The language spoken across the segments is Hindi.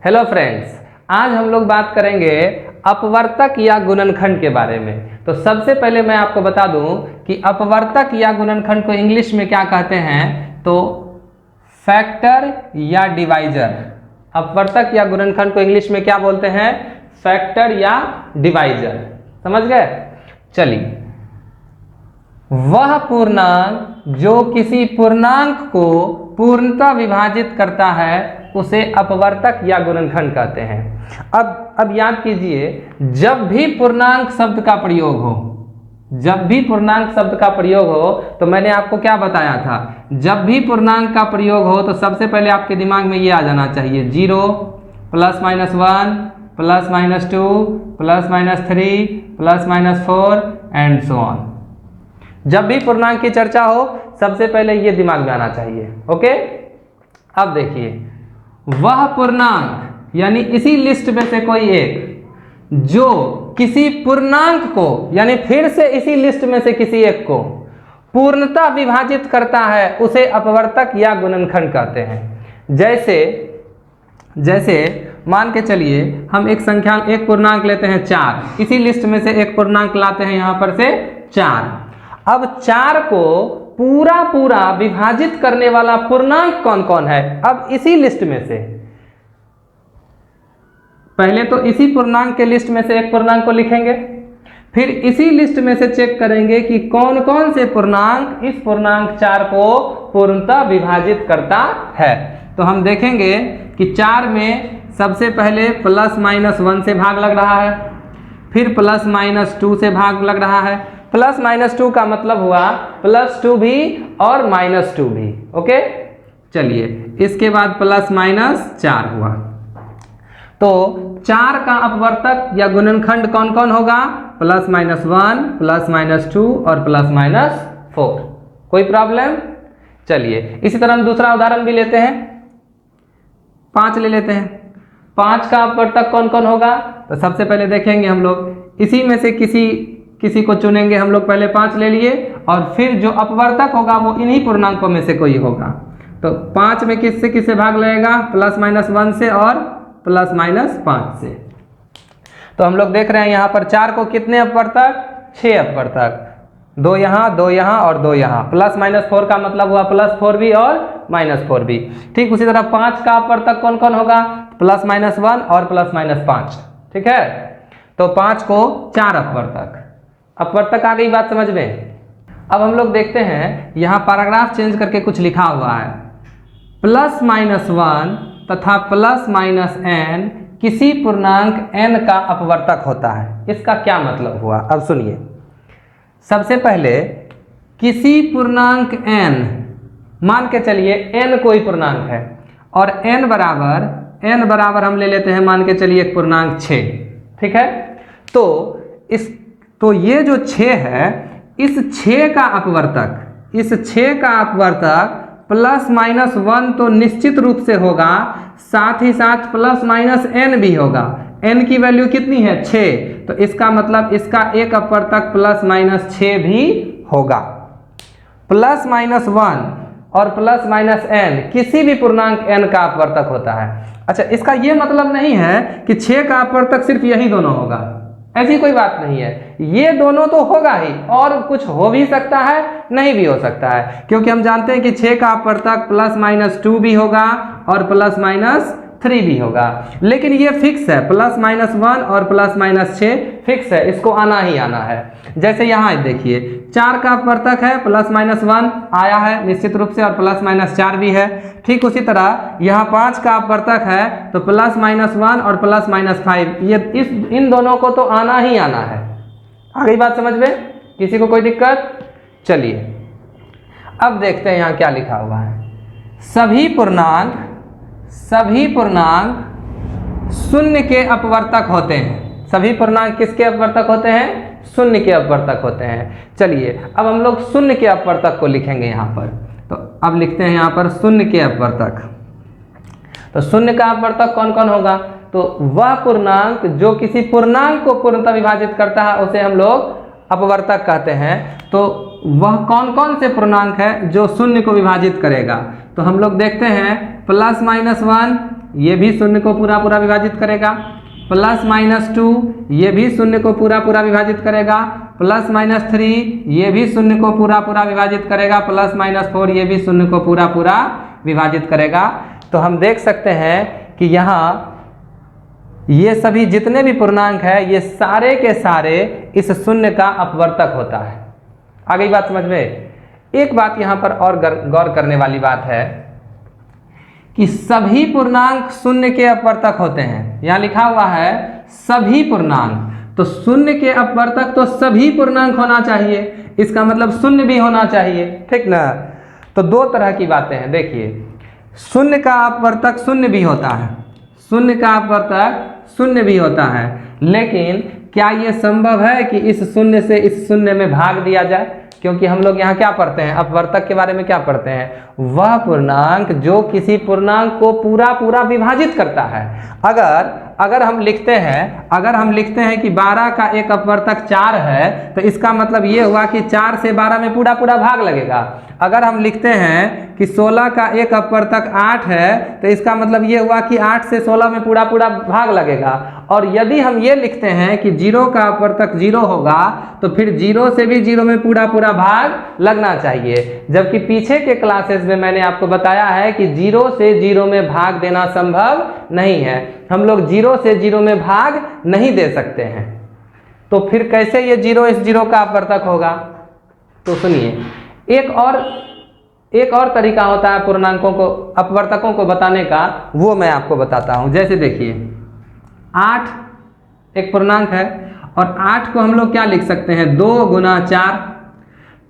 हेलो फ्रेंड्स, आज हम लोग बात करेंगे अपवर्तक या गुणनखंड के बारे में। तो सबसे पहले मैं आपको बता दूं कि अपवर्तक या गुणनखंड को इंग्लिश में क्या कहते हैं, तो फैक्टर या डिवाइजर। अपवर्तक या गुणनखंड को इंग्लिश में क्या बोलते हैं, फैक्टर या डिवाइजर। समझ गए? चलिए, वह पूर्णांक जो किसी पूर्णांक को पूर्णतः विभाजित करता है उसे अपवर्तक या गुणनखंड कहते हैं। अब याद कीजिए, जब भी पूर्णांक शब्द का प्रयोग हो, जब भी पूर्णांक शब्द का प्रयोग हो तो मैंने आपको क्या बताया था, जब भी पूर्णांक का प्रयोग हो तो सबसे पहले आपके दिमाग में ये आ जाना चाहिए, 0 +- 1 +- 2 +- 3 +- 4 एंड सो ऑन। जब भी पूर्णांक की चर्चा हो सबसे पहले ये दिमाग में आना चाहिए। ओके, अब देखिए, वह पूर्णांक यानी इसी लिस्ट में से कोई एक जो किसी पूर्णांक को, यानी फिर से इसी लिस्ट में से किसी एक को पूर्णतः विभाजित करता है उसे अपवर्तक या गुणनखंड कहते हैं। जैसे मान के चलिए हम एक पूर्णांक लेते हैं 4, इसी लिस्ट में से एक पूर्णांक लाते हैं यहां पर से 4। अब 4 को पूरा विभाजित करने वाला पूर्णांक कौन कौन है, अब इसी लिस्ट में से पहले तो इसी पूर्णांक के लिस्ट में से एक पूर्णांक को लिखेंगे, फिर इसी लिस्ट में से चेक करेंगे कि कौन कौन से पूर्णांक इस पूर्णांक 4 को पूर्णतः विभाजित करता है। तो हम देखेंगे कि 4 में सबसे पहले +- 1 से भाग लग रहा है, फिर +- 2 से भाग लग रहा है। +- 2 का मतलब हुआ +2 भी और -2 भी। ओके, चलिए, इसके बाद +- 4 हुआ। तो 4 का अपवर्तक या गुणनखंड कौन कौन होगा, +- 1 +- 2 और +- 4। कोई प्रॉब्लम? चलिए, इसी तरह हम दूसरा उदाहरण भी लेते हैं, 5 ले लेते हैं। 5 का अपवर्तक कौन कौन होगा, तो सबसे पहले देखेंगे हम लोग इसी में से किसी को चुनेंगे। हम लोग पहले 5 ले लिए और फिर जो अपवर्तक होगा वो इन्हीं पूर्णांकों में से कोई होगा। तो 5 में किससे भाग लगेगा, +- 1 से और +- 5 से। तो हम लोग देख रहे हैं यहाँ पर 4 को कितने अपवर्तक, 6 अपवर्तक, 2 यहाँ 2 यहाँ और 2 यहाँ। +- 4 का मतलब हुआ +4 भी और -4 भी। ठीक उसी तरह 5 का अपवर्तक कौन कौन होगा, +- 1 और +- 5। ठीक है, तो 5 को 4 अपवर्तक आ गई बात समझ में। अब हम लोग देखते हैं यहाँ पैराग्राफ चेंज करके कुछ लिखा हुआ है, +- 1 तथा +- n किसी पूर्णांक n का अपवर्तक होता है। इसका क्या मतलब हुआ, अब सुनिए। सबसे पहले किसी पूर्णांक n, मान के चलिए n कोई पूर्णांक है और n बराबर हम ले लेते हैं, मान के चलिए एक पूर्णांक 6। ठीक है, तो ये जो 6 है, इस 6 का अपवर्तक +- 1 तो निश्चित रूप से होगा, साथ ही साथ +- n भी होगा। n की वैल्यू कितनी है, 6, तो इसका मतलब इसका एक अपवर्तक +- भी होगा। +- 1 और +- n किसी भी पूर्णांक n का अपवर्तक होता है। अच्छा, इसका ये मतलब नहीं है कि 6 का अपवर्तक सिर्फ यही दोनों होगा, ऐसी कोई बात नहीं है। ये दोनों तो होगा ही, और कुछ हो भी सकता है, नहीं भी हो सकता है, क्योंकि हम जानते हैं कि 6 का अपवर्तक +- 2 भी होगा और +- 3 भी होगा। लेकिन ये फिक्स है, +- 1 और +- 6 फिक्स है, इसको आना ही आना है। जैसे यहाँ देखिए, 4 का अपवर्तक है, +- 1 आया है निश्चित रूप से, और +- 4 भी है। ठीक उसी तरह यहाँ 5 का अपवर्तक है, तो +- 1 और +- 5, ये इन दोनों को तो आना ही आना है। आ गई बात समझ में? किसी को कोई दिक्कत? चलिए, अब देखते हैं यहाँ क्या लिखा हुआ है। सभी पूर्णांक शून्य के अपवर्तक होते हैं। सभी पूर्णांक किसके अपवर्तक होते हैं, शून्य के अपवर्तक होते हैं। चलिए, अब हम लोग शून्य के अपवर्तक को लिखेंगे यहाँ पर। तो अब लिखते हैं यहाँ पर शून्य के अपवर्तक। तो शून्य का अपवर्तक कौन कौन होगा, तो वह पूर्णांक जो किसी पूर्णांक को पूर्णतः विभाजित करता है उसे हम लोग अपवर्तक कहते हैं। तो वह कौन कौन से पूर्णांक है जो शून्य को विभाजित करेगा, तो हम लोग देखते हैं +- 1 ये भी शून्य को पूरा पूरा विभाजित करेगा, +-2 ये भी शून्य को पूरा पूरा विभाजित करेगा, +-3 ये भी शून्य को पूरा पूरा विभाजित करेगा, +-4 ये भी शून्य को पूरा पूरा विभाजित करेगा। तो हम देख सकते हैं कि यहाँ ये सभी जितने भी पूर्णांक है ये सारे के सारे इस शून्य का अपवर्तक होता है। आ गई बात समझ में। एक बात यहाँ पर और गौर करने वाली बात है कि सभी पूर्णांक शून्य के अपवर्तक होते हैं। यहाँ लिखा हुआ है सभी पूर्णांक, तो शून्य के अपवर्तक तो सभी पूर्णांक होना चाहिए, इसका मतलब शून्य भी होना चाहिए, ठीक ना। तो दो तरह की बातें हैं। देखिए, शून्य का अपवर्तक शून्य भी होता है, शून्य का अपवर्तक शून्य भी होता है, लेकिन क्या यह संभव है कि इस शून्य से इस शून्य में भाग दिया जाए? क्योंकि हम लोग यहाँ क्या पढ़ते हैं, अपवर्तक के बारे में क्या पढ़ते हैं, वह पूर्णांक जो किसी पूर्णांक को पूरा पूरा विभाजित करता है। अगर हम लिखते हैं कि 12 का एक अपवर्तक 4 है, तो इसका मतलब ये हुआ कि 4 से 12 में पूरा पूरा भाग लगेगा। अगर हम लिखते हैं कि 16 का एक अपवर्तक 8 है, तो इसका मतलब ये हुआ कि 8 से 16 में पूरा पूरा भाग लगेगा। और यदि हम ये लिखते हैं कि 0 का अपवर्तक 0 होगा, तो फिर 0 से भी 0 में पूरा पूरा भाग लगना चाहिए। जबकि पीछे के क्लासेस में मैंने आपको बताया है कि 0 से 0 में भाग देना संभव नहीं है, हम लोग 0 से 0 में भाग नहीं दे सकते हैं। तो फिर कैसे ये 0 इस 0 का अपवर्तक होगा? तो सुनिए, एक और तरीका होता है पूर्णांकों को, अपवर्तकों को बताने का, वो मैं आपको बताता हूं। जैसे देखिए, 8 एक पूर्णांक है और 8 को हम लोग क्या लिख सकते हैं, 2 × 4।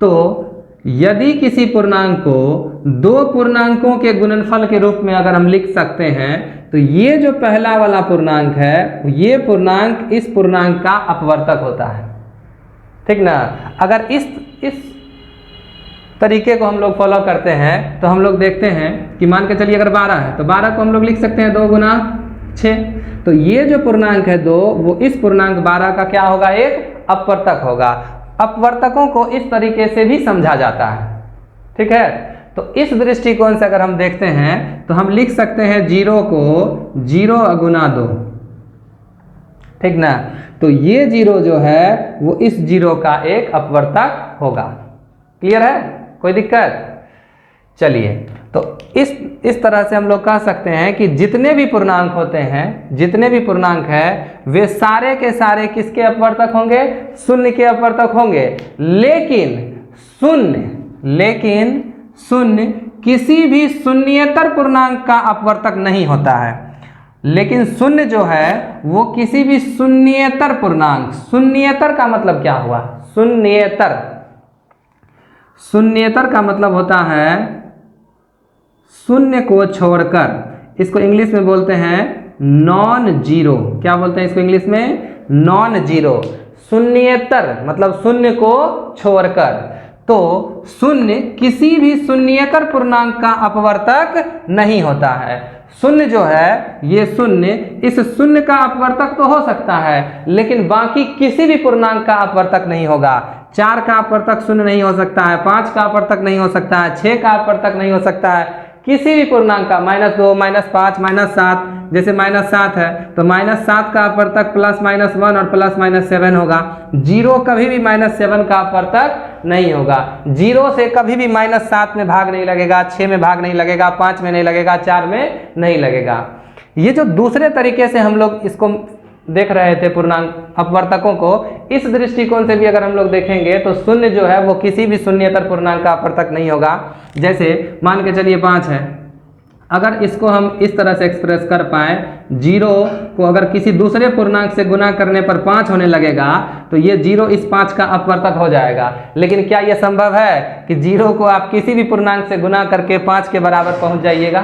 तो यदि किसी पूर्णांक को दो पूर्णांकों के गुणनफल के रूप में अगर हम लिख सकते हैं, तो ये जो पहला वाला पूर्णांक है, ये पूर्णांक इस पूर्णांक का अपवर्तक होता है, ठीक ना। अगर इस तरीके को हम लोग फॉलो करते हैं तो हम लोग देखते हैं कि मान के चलिए अगर 12 है, तो 12 को हम लोग लिख सकते हैं 2 × 6। तो ये जो पूर्णांक है 2, वो इस पूर्णांक 12 का क्या होगा, एक अपवर्तक होगा। अपवर्तकों को इस तरीके से भी समझा जाता है, ठीक है। तो इस दृष्टिकोण से अगर हम देखते हैं तो हम लिख सकते हैं 0 को 0 × 2, ठीक ना। तो ये 0 जो है वो इस 0 का एक अपवर्तक होगा। क्लियर है, कोई दिक्कत? चलिए, तो इस तरह से हम लोग कह सकते हैं कि जितने भी पूर्णांक होते हैं, जितने भी पूर्णांक हैं, वे सारे के सारे किसके अपवर्तक होंगे, शून्य के अपवर्तक होंगे। लेकिन शून्य किसी भी शून्येतर पूर्णांक का अपवर्तक नहीं होता है। लेकिन शून्य जो है वो किसी भी शून्येतर पूर्णांक, शून्येतर का मतलब क्या हुआ, शून्येतर का मतलब होता है शून्य को छोड़कर। इसको इंग्लिश में बोलते हैं नॉन जीरो। क्या बोलते हैं इसको इंग्लिश में? Non zero. शून्येतर मतलब शून्य को छोड़कर। तो शून्य किसी भी शून्येतर पूर्णांक का अपवर्तक नहीं होता है। शून्य जो है, ये शून्य, इस शून्य का अपवर्तक तो हो सकता है, लेकिन बाकी किसी भी पूर्णांक का अपवर्तक नहीं होगा। 4 का अपवर्तक शून्य नहीं हो सकता है, 5 का अपवर्तक नहीं हो सकता है, 6 का अपवर्तक नहीं हो सकता है, किसी भी पूर्णांक का, -2, -5, -7, जैसे -7 है तो -7 का अपवर्तक +-1 और +-7 होगा। 0 कभी भी -7 का अपवर्तक नहीं होगा। 0 से कभी भी -7 में भाग नहीं लगेगा, 6 में भाग नहीं लगेगा, 5 में नहीं लगेगा, 4 में नहीं लगेगा। ये जो दूसरे तरीके से हम लोग इसको देख रहे थे पूर्णांक अपवर्तकों को, इस दृष्टिकोण से भी अगर हम लोग देखेंगे तो शून्य जो है वो किसी भी शून्येतर पूर्णांक का अपवर्तक नहीं होगा। जैसे मान के चलिए 5 है, अगर इसको हम इस तरह से एक्सप्रेस कर पाए, 0 को अगर किसी दूसरे पूर्णांक से गुना करने पर 5 होने लगेगा, तो ये 0 इस 5 का अपवर्तक हो जाएगा। लेकिन क्या यह संभव है कि 0 को आप किसी भी पूर्णांक से गुना करके 5 के बराबर पहुंच जाइएगा?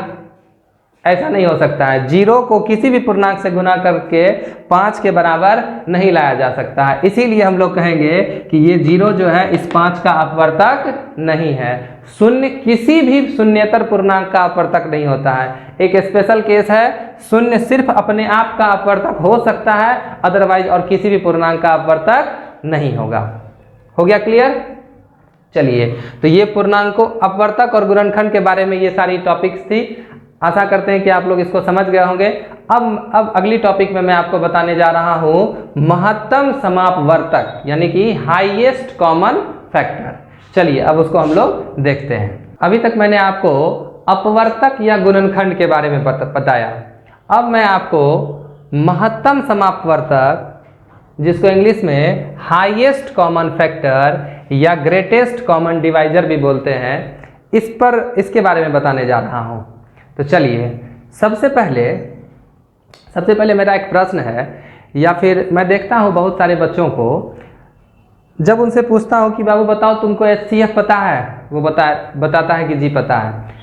ऐसा नहीं हो सकता है। 0 को किसी भी पूर्णांक से गुना करके 5 के बराबर नहीं लाया जा सकता है। इसीलिए हम लोग कहेंगे कि ये 0 जो है इस 5 का अपवर्तक नहीं है। शून्य किसी भी शून्येतर पूर्णांक का अपवर्तक नहीं होता है। एक स्पेशल केस है, शून्य सिर्फ अपने आप का अपवर्तक हो सकता है, अदरवाइज और किसी भी पूर्णांक का अपवर्तक नहीं होगा। हो गया क्लियर? चलिए, तो ये पूर्णांकों, अपवर्तक और गुणनखंड के बारे में ये सारी टॉपिक्स थी। आशा करते हैं कि आप लोग इसको समझ गए होंगे। अब अगली टॉपिक में मैं आपको बताने जा रहा हूँ महत्तम समापवर्तक यानी कि हाईएस्ट कॉमन फैक्टर। चलिए अब उसको हम लोग देखते हैं। अभी तक मैंने आपको अपवर्तक या गुणनखंड के बारे में बताया। अब मैं आपको महत्तम समापवर्तक, जिसको इंग्लिश में हाईएस्ट कॉमन फैक्टर या ग्रेटेस्ट कॉमन डिवाइजर भी बोलते हैं, इसके बारे में बताने जा रहा हूँ। तो चलिए सबसे पहले मेरा एक प्रश्न है, या फिर मैं देखता हूँ बहुत सारे बच्चों को, जब उनसे पूछता हूँ कि बाबू बताओ तुमको HCF पता है, वो बताता है कि जी पता है।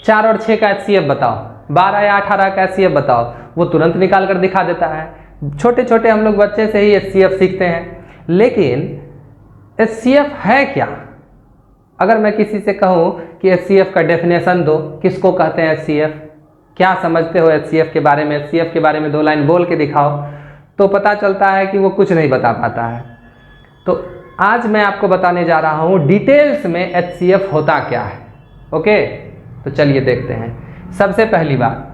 4 और 6 का HCF बताओ, 12 या 18 का HCF बताओ, वो तुरंत निकाल कर दिखा देता है। छोटे छोटे हम लोग बच्चे से ही HCF सीखते हैं। लेकिन HCF है क्या? अगर मैं किसी से कहूँ कि HCF का डेफिनेशन दो, किसको कहते हैं HCF, क्या समझते हो HCF के बारे में, HCF के बारे में 2 लाइन बोल के दिखाओ, तो पता चलता है कि वो कुछ नहीं बता पाता है। तो आज मैं आपको बताने जा रहा हूँ डिटेल्स में HCF होता क्या है। ओके, तो चलिए देखते हैं। सबसे पहली बात,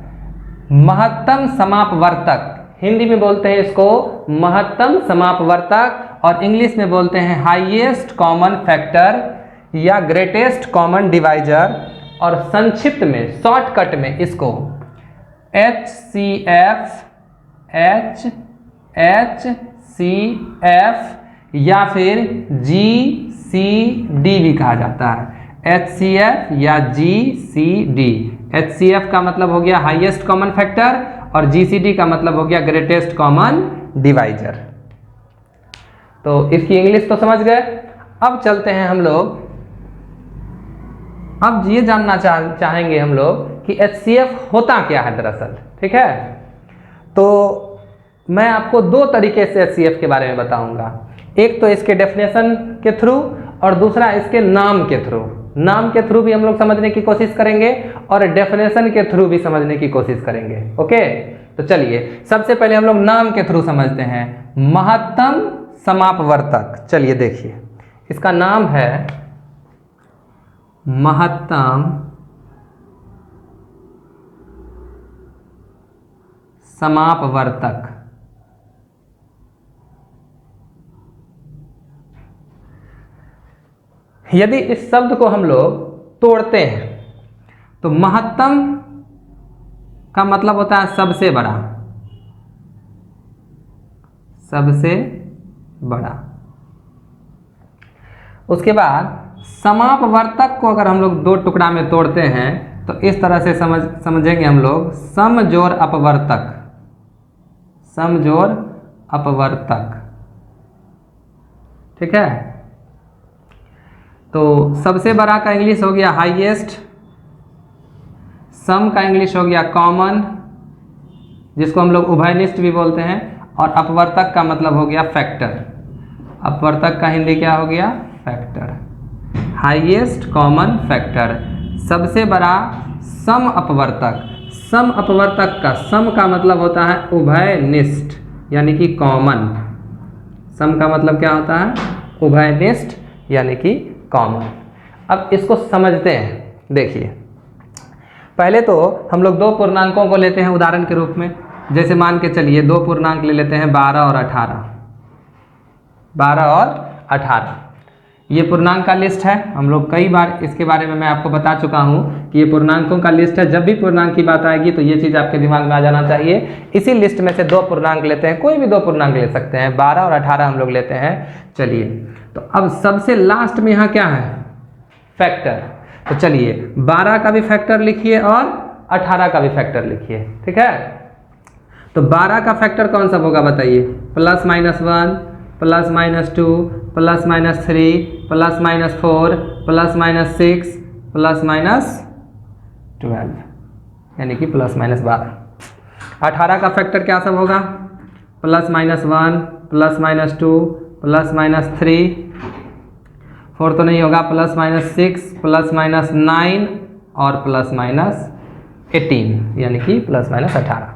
महत्तम समापवर्तक, हिंदी में बोलते हैं इसको महत्तम समापवर्तक और इंग्लिश में बोलते हैं हाईएस्ट कॉमन फैक्टर या ग्रेटेस्ट कॉमन डिवाइजर, और संक्षिप्त में शॉर्टकट में इसको HCF या फिर GCD भी कहा जाता है। HCF या GCD। HCF का मतलब हो गया हाईएस्ट कॉमन फैक्टर और GCD का मतलब हो गया ग्रेटेस्ट कॉमन डिवाइजर। तो इसकी इंग्लिश तो समझ गए। अब चलते हैं हम लोग, अब ये जानना चाहेंगे हम लोग कि HCF होता क्या है दरअसल। ठीक है, तो मैं आपको 2 तरीके से HCF के बारे में बताऊंगा। एक तो इसके डेफिनेशन के थ्रू और दूसरा इसके नाम के थ्रू। नाम के थ्रू भी हम लोग समझने की कोशिश करेंगे और डेफिनेशन के थ्रू भी समझने की कोशिश करेंगे। ओके, तो चलिए सबसे पहले हम लोग नाम के थ्रू समझते हैं। महत्तम समापवर्तक, चलिए देखिए, इसका नाम है महत्तम समापवर्तक। यदि इस शब्द को हम लोग तोड़ते हैं तो महत्तम का मतलब होता है सबसे बड़ा, सबसे बड़ा। उसके बाद समापवर्तक को अगर हम लोग 2 टुकड़ा में तोड़ते हैं तो इस तरह से समझेंगे हम लोग समजोड़ अपवर्तक, समजोड़ अपवर्तक। ठीक है, तो सबसे बड़ा का इंग्लिश हो गया हाईएस्ट, सम का इंग्लिश हो गया कॉमन, जिसको हम लोग उभयनिष्ठ भी बोलते हैं, और अपवर्तक का मतलब हो गया फैक्टर। अपवर्तक का हिंदी क्या हो गया? फैक्टर। हाईएस्ट कॉमन फैक्टर, सबसे बड़ा सम अपवर्तक। सम अपवर्तक का सम का मतलब होता है उभयनिष्ठ यानी कि कॉमन। सम का मतलब क्या होता है? उभयनिष्ठ यानी कि कॉमन। अब इसको समझते हैं। देखिए, पहले तो हम लोग 2 पूर्णांकों को लेते हैं उदाहरण के रूप में। जैसे मान के चलिए 2 पूर्णांक ले लेते हैं 12 और 18। 12 और 18 ये पूर्णांक का लिस्ट है। हम लोग कई बार इसके बारे में मैं आपको बता चुका हूँ कि ये पूर्णांकों का लिस्ट है। जब भी पूर्णांक की बात आएगी तो ये चीज़ आपके दिमाग में आ जाना चाहिए। इसी लिस्ट में से 2 पूर्णांक लेते हैं, कोई भी 2 पूर्णांक ले सकते हैं, 12 और 18 हम लोग लेते हैं। चलिए, तो अब सबसे लास्ट में यहाँ क्या है? फैक्टर। तो चलिए 12 का भी फैक्टर लिखिए और 18 का भी फैक्टर लिखिए। ठीक है, तो 12 का फैक्टर कौन सा होगा बताइए? +-1 +-2 +-3 +-4 +-6 +-12 यानी कि +-12। 18 का फैक्टर क्या सब होगा? +-1 +-2 +-3, 4 तो नहीं होगा, +-6 +-9 और +-18 यानी कि +-18।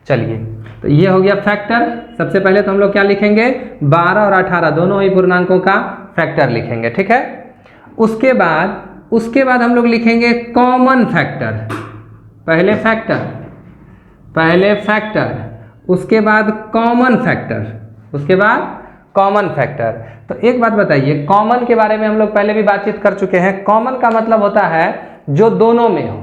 चलिए, तो ये हो गया फैक्टर। सबसे पहले तो हम लोग क्या लिखेंगे? 12 और 18 दोनों ही पूर्णांकों का फैक्टर लिखेंगे। ठीक है, उसके बाद हम लोग लिखेंगे कॉमन फैक्टर। पहले फैक्टर, उसके बाद कॉमन फैक्टर, उसके बाद कॉमन फैक्टर। तो एक बात बताइए, कॉमन के बारे में हम लोग पहले भी बातचीत कर चुके हैं। कॉमन का मतलब होता है जो दोनों में हो,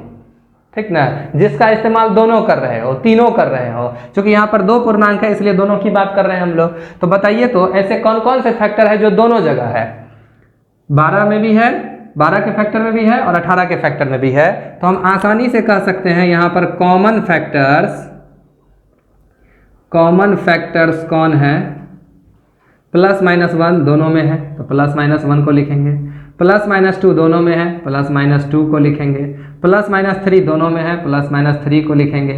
ठीक ना, जिसका इस्तेमाल दोनों कर रहे हो, तीनों कर रहे हो। क्योंकि यहाँ पर दो पूर्णांक है इसलिए दोनों की बात कर रहे हैं हम लोग। तो बताइए तो ऐसे कौन कौन से फैक्टर है जो दोनों जगह है? 12 में भी है, 12 के फैक्टर में भी है और 18 के फैक्टर में भी है। तो हम आसानी से कह सकते हैं यहाँ पर कॉमन फैक्टर्स कौन है? प्लस माइनस 1 दोनों में है तो प्लस माइनस 1 को लिखेंगे, प्लस माइनस 2 दोनों में है प्लस माइनस 2 को लिखेंगे, प्लस माइनस 3 दोनों में है प्लस माइनस 3 को लिखेंगे,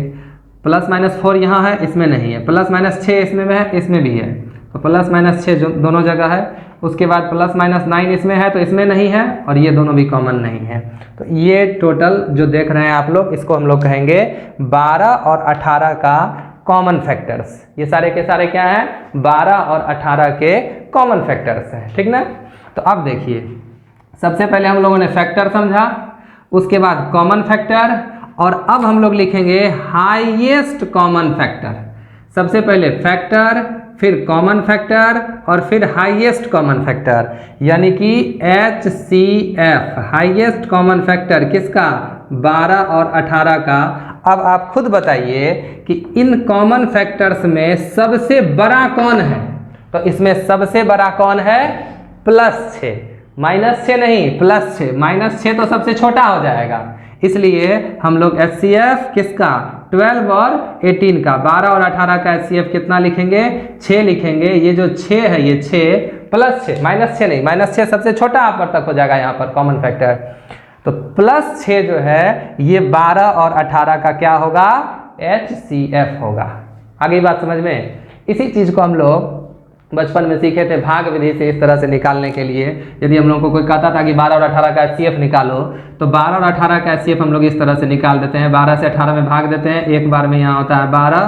प्लस माइनस 4 यहाँ है इसमें नहीं है, प्लस माइनस 6 इसमें है इसमें भी है तो प्लस माइनस 6 दोनों जगह है। उसके बाद प्लस माइनस 9 इसमें है तो इसमें नहीं है और ये दोनों भी कॉमन नहीं है। तो ये टोटल जो देख रहे हैं आप लोग, इसको हम लोग कहेंगे 12 और 18 का कॉमन फैक्टर्स। ये सारे के सारे क्या हैं? 12 और 18 के कॉमन फैक्टर्स हैं, ठीक ना। तो अब देखिए, सबसे पहले हम लोगों ने फैक्टर समझा, उसके बाद कॉमन फैक्टर, और अब हम लोग लिखेंगे हाईएस्ट कॉमन फैक्टर। सबसे पहले फैक्टर, फिर कॉमन फैक्टर और फिर हाईएस्ट कॉमन फैक्टर, यानी कि HCF, हाईएस्ट कॉमन फैक्टर किसका? 12 और 18 का। अब आप खुद बताइए कि इन कॉमन फैक्टर्स में सबसे बड़ा कौन है? तो इसमें सबसे बड़ा कौन है? +6, -6 नहीं, +6। -6 तो सबसे छोटा हो जाएगा, इसलिए हम लोग HCF किसका? 12 और 18 का, 12 और 18 का HCF कितना लिखेंगे? 6 लिखेंगे। ये जो 6 है ये 6 +6, -6 नहीं, -6 सबसे छोटा आवर्तक हो जाएगा यहाँ पर कॉमन फैक्टर। तो +6 जो है ये 12 और 18 का क्या होगा? HCF होगा। आगे बात समझ में? इसी चीज़ को हम लोग बचपन में सीखे थे भाग विधि से, इस तरह से निकालने के लिए। यदि हम लोग को कोई कहता था कि 12 और 18 का HCF निकालो, तो 12 और 18 का HCF हम लोग इस तरह से निकाल देते हैं। 12 से 18 में भाग देते हैं, एक बार में यहाँ होता है 12,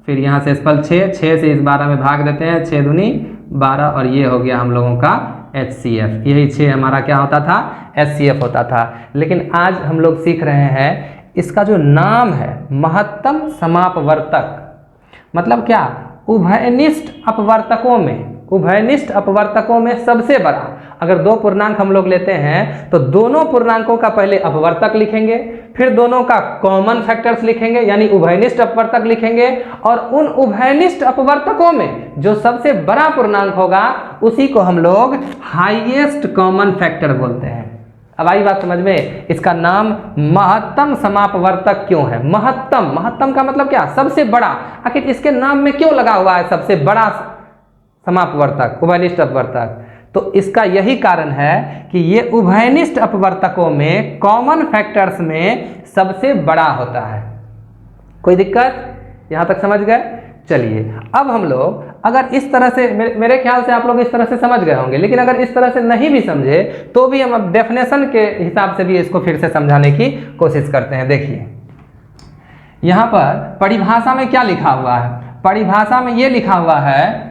फिर यहाँ से स्पल 6 से इस 12 में भाग देते हैं, 6 दूनी 12, और ये हो गया हम लोगों का HCF। यही 6 हमारा क्या होता था? HCF होता था। लेकिन आज हम लोग सीख रहे हैं इसका जो नाम है महत्तम समापवर्तक, मतलब क्या? उभयनिष्ठ अपवर्तकों में सबसे बड़ा। अगर दो पूर्णांक हम लोग लेते हैं तो दोनों पूर्णांकों का पहले अपवर्तक लिखेंगे, फिर दोनों का कॉमन फैक्टर्स लिखेंगे यानी उभयनिष्ठ अपवर्तक लिखेंगे, और उन उभयनिष्ठ अपवर्तकों में जो सबसे बड़ा पूर्णांक होगा उसी को हम लोग हाईएस्ट कॉमन फैक्टर बोलते हैं। अब आई बात समझ में? इसका नाम महत्तम समापवर्तक क्यों है? महत्तम का मतलब क्या? सबसे बड़ा। आखिर इसके नाम में क्यों लगा हुआ है सबसे बड़ा समापवर्तक, उभयनिष्ठ अपवर्तक? तो इसका यही कारण है कि ये उभयनिष्ठ अपवर्तकों में कॉमन फैक्टर्स में सबसे बड़ा होता है। कोई दिक्कत? यहां तक समझ गए? चलिए, अब हम लोग अगर इस तरह से, मेरे ख्याल से आप लोग इस तरह से समझ गए होंगे, लेकिन अगर इस तरह से नहीं भी समझे तो भी हम अब डेफिनेशन के हिसाब से भी इसको फिर से समझाने की कोशिश करते हैं। देखिए, यहाँ पर परिभाषा में क्या लिखा हुआ है? परिभाषा में ये लिखा हुआ है,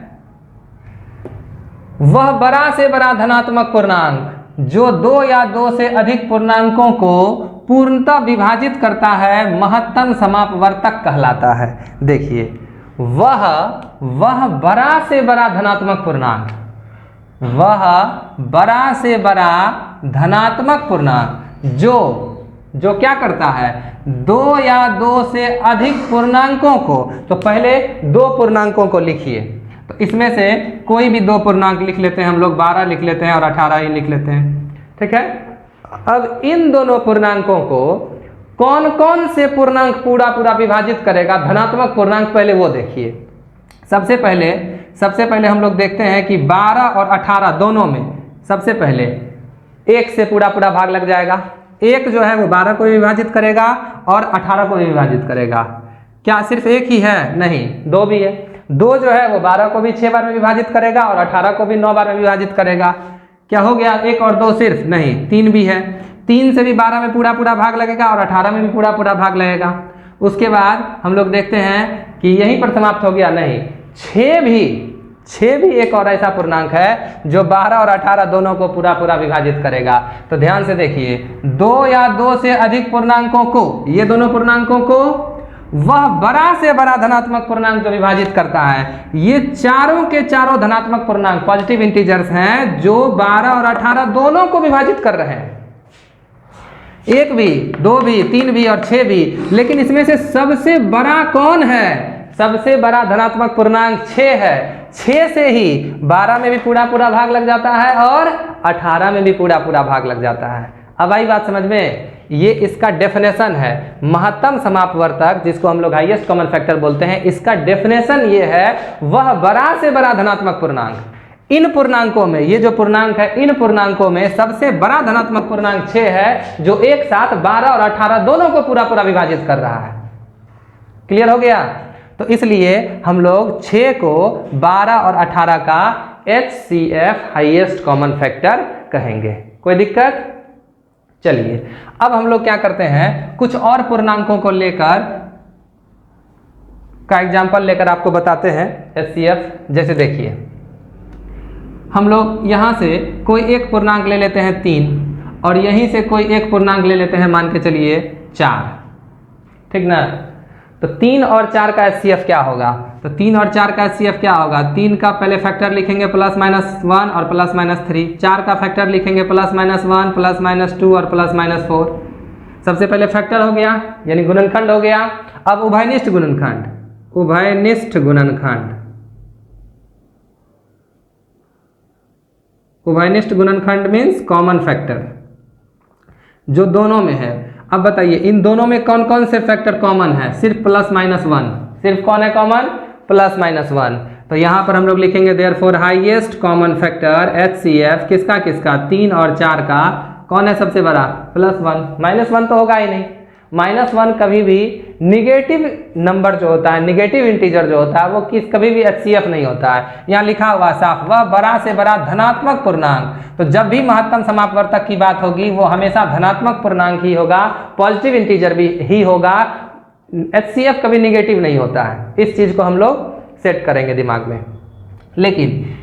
वह बड़ा से बड़ा धनात्मक पूर्णांक जो 2 या 2 से अधिक पूर्णांकों को पूर्णतः विभाजित करता है महत्तम समापवर्तक कहलाता है। देखिए, वह बड़ा से बड़ा धनात्मक पूर्णांक, वह बड़ा से बड़ा धनात्मक पूर्णांक जो क्या करता है? 2 या 2 से अधिक पूर्णांकों को, तो पहले 2 पूर्णांकों को लिखिए। तो इसमें से कोई भी 2 पूर्णांक लिख लेते हैं हम लोग, 12 लिख लेते हैं और 18 ही लिख लेते हैं, ठीक है। अब इन दोनों पूर्णांकों को कौन कौन से पूर्णांक पूरा विभाजित करेगा धनात्मक पूर्णांक, पहले वो देखिए। सबसे पहले हम लोग देखते हैं कि 12 और 18 दोनों में सबसे पहले 1 से पूरा भाग लग जाएगा। 1 जो है वो 12 को भी विभाजित करेगा और 18 को भी विभाजित करेगा। क्या सिर्फ 1 ही है? नहीं, 2 भी है। 2 जो है वो 12 को भी 6 बार में विभाजित करेगा और 18 को भी 9 बार में विभाजित करेगा। क्या हो गया? 1 और 2 सिर्फ? नहीं, 3 भी है। 3 से भी 12 में पूरा भाग लगेगा और 18 में भी पूरा भाग लगेगा। उसके बाद हम लोग देखते हैं कि यहीं पर समाप्त हो गया? नहीं, 6 भी एक और ऐसा पूर्णांक है जो 12 और 18 दोनों को पूरा पूरा विभाजित करेगा। तो ध्यान से देखिए, 2 या 2 से अधिक पूर्णांकों को, ये दोनों पूर्णांकों को वह बड़ा से बड़ा धनात्मक पूर्णांक जो विभाजित करता है, ये चारों के चारों धनात्मक पूर्णांक पॉजिटिव इंटीजर्स हैं जो 12 और 18 दोनों को विभाजित कर रहे हैं, 1 भी, 2 भी, 3 भी और 6 भी। लेकिन इसमें से सबसे बड़ा कौन है? सबसे बड़ा धनात्मक पूर्णांक 6 है। 6 से ही 12 में भी पूरा पूरा भाग लग जाता है और 18 में भी पूरा पूरा भाग लग जाता है। अब आई बात समझ में? ये इसका डेफिनेशन है। महत्तम समापवर्तक, जिसको हम लोग हाईएस्ट कॉमन फैक्टर बोलते हैं, इसका डेफिनेशन ये है, वह बड़ा से बड़ा धनात्मक पूर्णांक। इन पूर्णांकों में, ये जो पूर्णांक है, इन पूर्णांकों में सबसे बड़ा धनात्मक पूर्णांक 6 है, जो एक साथ 12 और 18 दोनों को पूरा पूरा विभाजित कर रहा है। क्लियर हो गया? तो इसलिए हम लोग 6 को 12 और 18 का HCF हाईएस्ट कॉमन फैक्टर कहेंगे। कोई दिक्कत? चलिए अब हम लोग क्या करते हैं, कुछ और पूर्णांकों को लेकर का एग्जांपल लेकर आपको बताते हैं HCF। जैसे देखिए, हम लोग यहां से कोई एक पूर्णांक ले लेते हैं 3 और यहीं से कोई एक पूर्णांक ले लेते हैं, मान के चलिए 4, ठीक ना? तो 3 और 4 का HCF क्या होगा? तो 3 और 4 का HCF क्या होगा? 3 का पहले फैक्टर लिखेंगे +-1 और +-3, 4 का फैक्टर लिखेंगे +-1 +-2 और +-4। सबसे पहले फैक्टर हो गया, यानी गुणनखंड हो गया। अब उभयनिष्ठ गुणनखंड, उभयनिष्ठ गुणनखंड, उभयनिष्ठ गुणनखंड मीन्स कॉमन फैक्टर जो दोनों में है। अब बताइए, इन दोनों में कौन कौन से फैक्टर कॉमन है? सिर्फ +-1, सिर्फ कौन है कॉमन? +-1। तो यहां पर हम लोग लिखेंगे therefore highest common factor HCF किसका किसका? 3 और 4 का। कौन है सबसे बड़ा? +1। -1 तो होगा ही नहीं। -1 कभी भी निगेटिव नंबर जो होता है, निगेटिव इंटीजर जो होता है, वो कभी भी HCF नहीं होता है। यहाँ लिखा हुआ साफ, वह बड़ा से बड़ा धनात्मक पूर्णांक। तो जब भी महत्तम समापवर्तक की बात होगी, वो हमेशा धनात्मक पूर्णांक ही होगा, पॉजिटिव इंटीजर भी ही होगा। HCF कभी निगेटिव नहीं होता है। इस चीज को हम लोग सेट करेंगे दिमाग में। लेकिन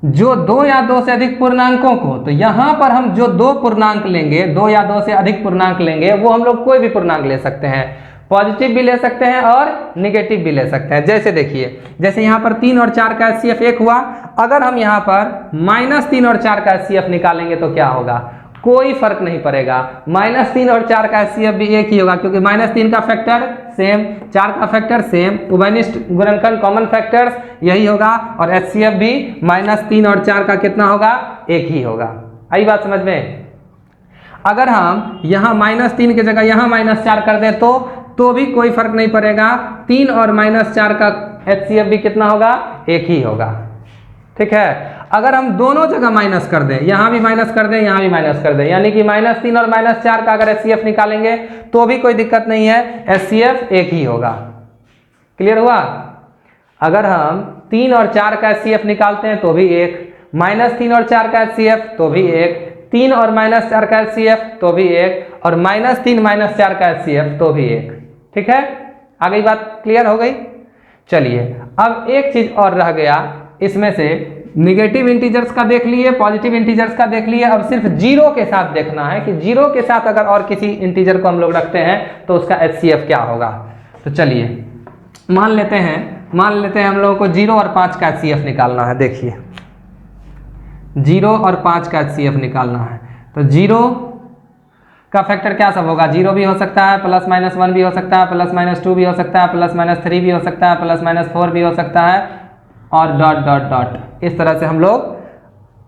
जो 2 या 2 से अधिक पूर्णांकों को, तो यहां पर हम जो 2 पूर्णांक लेंगे, 2 या 2 से अधिक पूर्णांक लेंगे, वो हम लोग कोई भी पूर्णांक ले सकते हैं, पॉजिटिव भी ले सकते हैं और निगेटिव भी ले सकते हैं। जैसे देखिए, जैसे यहाँ पर 3 और 4 का HCF 1 हुआ, अगर हम यहाँ पर -3 और 4 का HCF निकालेंगे तो क्या होगा? कोई फर्क नहीं पड़ेगा। -3 और 4 का HCF भी एक ही होगा, क्योंकि -3 का फैक्टर सेम, 4 का फैक्टर सेम, उभयनिष्ठ गुणनखंड कॉमन फैक्टर्स यही होगा, और HCF भी -3 और 4 का कितना होगा? एक ही होगा। आई बात समझ में? अगर हम यहाँ -3 की जगह यहाँ -4 कर दें तो भी कोई फर्क नहीं पड़ेगा। 3 और -4 का HCF भी कितना होगा? एक ही होगा। ठीक है? अगर हम दोनों जगह माइनस कर दें, यहाँ भी माइनस कर दें, यहाँ भी माइनस कर दें, यानी कि -3 और -4 का अगर HCF निकालेंगे तो भी कोई दिक्कत नहीं है, HCF एक ही होगा। क्लियर हुआ? अगर हम 3 और 4 का HCF निकालते हैं तो भी एक, -3 और 4 का HCF तो भी एक, 3 और -4 का HCF तो भी एक, और -3 -4 का HCF तो भी एक। ठीक है? आ गई बात? क्लियर हो गई? चलिए अब एक चीज और रह गया इसमें से, निगेटिव इंटीजर्स का देख लिए, पॉजिटिव इंटीजर्स का देख लिए, अब सिर्फ जीरो के साथ देखना है कि जीरो के साथ अगर और किसी इंटीजर को हम लोग रखते हैं तो उसका HCF क्या होगा। तो चलिए मान लेते हैं हम लोगों को 0 और 5 का HCF निकालना है। देखिए 0 और 5 का HCF निकालना है, तो 0 का फैक्टर क्या सब होगा? 0 भी हो सकता है, +-1 भी हो सकता है, +-2 भी हो सकता है, +-3 भी हो सकता है, +-4 भी हो सकता है, और डॉट डॉट डॉट। इस तरह से हम लोग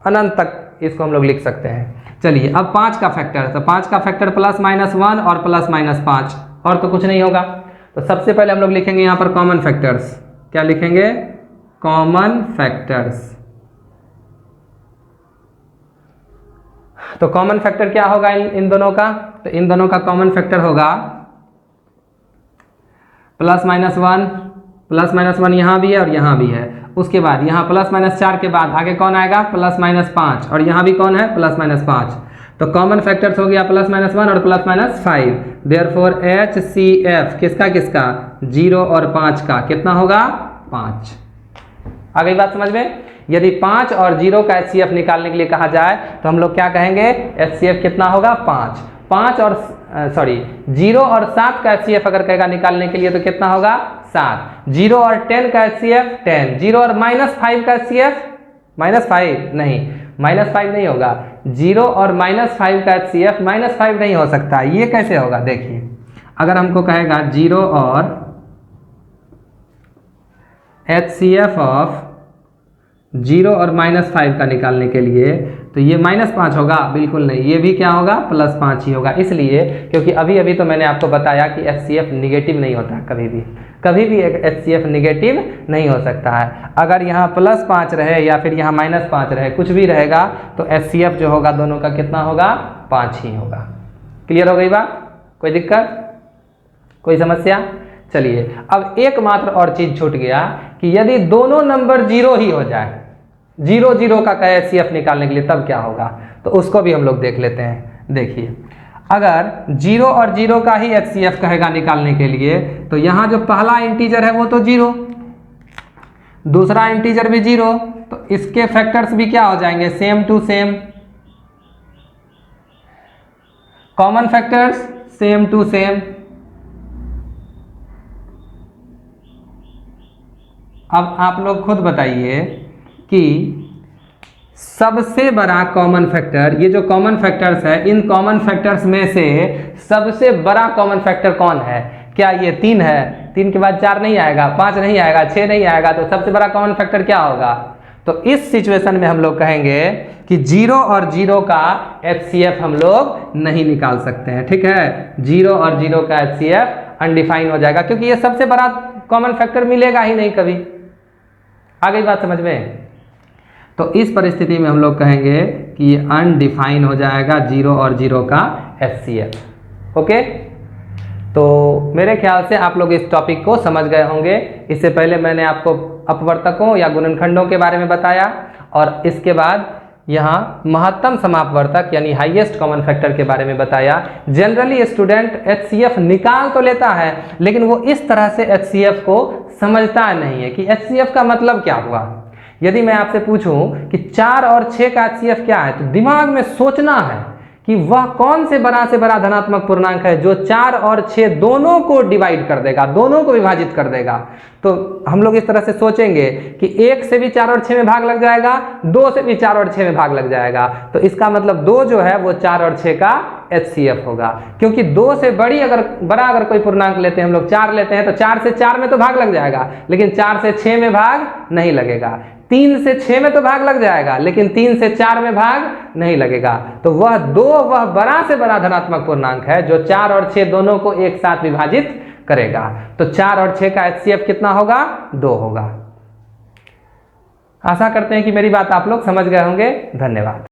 अनंत तक इसको हम लोग लिख सकते हैं। चलिए अब 5 का फैक्टर, तो 5 का फैक्टर +-1 और +-5, और तो कुछ नहीं होगा। तो सबसे पहले हम लोग लिखेंगे यहाँ पर कॉमन फैक्टर्स। क्या लिखेंगे? Common factors. तो कॉमन फैक्टर क्या होगा इन दोनों का? तो इन दोनों का कॉमन फैक्टर होगा +-1 यहाँ भी है और यहाँ भी है। उसके बाद यहाँ +-4 के बाद आगे कौन आएगा? +-5, और यहाँ भी कौन है? +-5। तो कॉमन फैक्टर्स हो गया +-1 और +-5। देयरफॉर HCF किसका किसका? 0 और 5 का कितना होगा? 5। आ गई बात समझ में? यदि 5 और 0 का HCF निकालने के लिए कहा जाए तो हम लोग क्या कहेंगे, HCF कितना होगा 5। 0 और 7 का HCF अगर कहेगा निकालने के लिए तो कितना होगा 7। 0 और 10 का HCF 10। 0 और -5 का HCF -5 नहीं, -5 नहीं होगा। 0 और -5 का HCF -5 नहीं हो सकता। ये कैसे होगा देखिए, अगर हमको कहेगा 0 और HCF ऑफ 0 और -5 का निकालने के लिए तो ये -5 होगा, बिल्कुल नहीं, ये भी क्या होगा +5 ही होगा। इसलिए क्योंकि अभी तो मैंने आपको बताया कि HCF निगेटिव नहीं होता, कभी भी एक HCF निगेटिव नहीं हो सकता है। अगर यहाँ +5 रहे या फिर यहाँ -5 रहे, कुछ भी रहेगा तो HCF जो होगा दोनों का कितना होगा 5 ही होगा। क्लियर हो गई बात? कोई दिक्कत, कोई समस्या? चलिए अब एकमात्र और चीज छूट गया कि यदि दोनों नंबर 0 ही हो जाए, 0 का कहे HCF निकालने के लिए तब क्या होगा, तो उसको भी हम लोग देख लेते हैं। देखिए अगर 0 और 0 का ही HCF कहेगा निकालने के लिए तो यहाँ जो पहला इंटीजर है वो तो 0, दूसरा इंटीजर भी 0, तो इसके फैक्टर्स भी क्या हो जाएंगे same to same, common factors same to same. अब आप लोग खुद बताइए कि सबसे बड़ा कॉमन फैक्टर, ये जो कॉमन फैक्टर्स है, इन कॉमन फैक्टर्स में से सबसे बड़ा कॉमन फैक्टर कौन है? क्या ये 3 है? 3 के बाद 4 नहीं आएगा, 5 नहीं आएगा, 6 नहीं आएगा, तो सबसे बड़ा कॉमन फैक्टर क्या होगा? तो इस सिचुएशन में हम लोग कहेंगे कि 0 और 0 का HCF हम लोग नहीं निकाल सकते हैं। ठीक है, 0 और 0 का HCF अनडिफाइन हो जाएगा क्योंकि ये सबसे बड़ा कॉमन फैक्टर मिलेगा ही नहीं कभी। आ गई बात समझ में? तो इस परिस्थिति में हम लोग कहेंगे कि ये अनडिफाइन हो जाएगा 0 और 0 का HCF। ओके, तो मेरे ख्याल से आप लोग इस टॉपिक को समझ गए होंगे। इससे पहले मैंने आपको अपवर्तकों या गुणनखंडों के बारे में बताया और इसके बाद यहाँ महत्तम समापवर्तक यानी हाईएस्ट कॉमन फैक्टर के बारे में बताया। जनरली स्टूडेंट HCF निकाल तो लेता है लेकिन वो इस तरह से HCF को समझता नहीं है कि HCF का मतलब क्या हुआ। यदि मैं आपसे पूछूं कि 4 और 6 का HCF क्या है, तो दिमाग में सोचना है कि वह कौन से बड़ा धनात्मक पूर्णांक है जो 4 और 6 दोनों को डिवाइड कर देगा, दोनों को विभाजित कर देगा। तो हम लोग इस तरह से सोचेंगे कि 1 से भी 4 और 6 में भाग लग जाएगा, 2 से भी 4 और 6 में भाग लग जाएगा, तो इसका मतलब 2 जो है वो 4 और 6 का HCF होगा। क्योंकि 2 से बड़ा अगर कोई पूर्णांक लेते हैं, हम लोग 4 लेते हैं, तो 4 से 4 में तो भाग लग जाएगा लेकिन 4 से 6 में भाग नहीं लगेगा। 3 से 6 में तो भाग लग जाएगा लेकिन 3 से 4 में भाग नहीं लगेगा। तो वह बड़ा से बड़ा धनात्मक पूर्णांक है जो 4 और 6 दोनों को एक साथ विभाजित करेगा। तो 4 और 6 का HCF कितना होगा? 2 होगा। आशा करते हैं कि मेरी बात आप लोग समझ गए होंगे। धन्यवाद।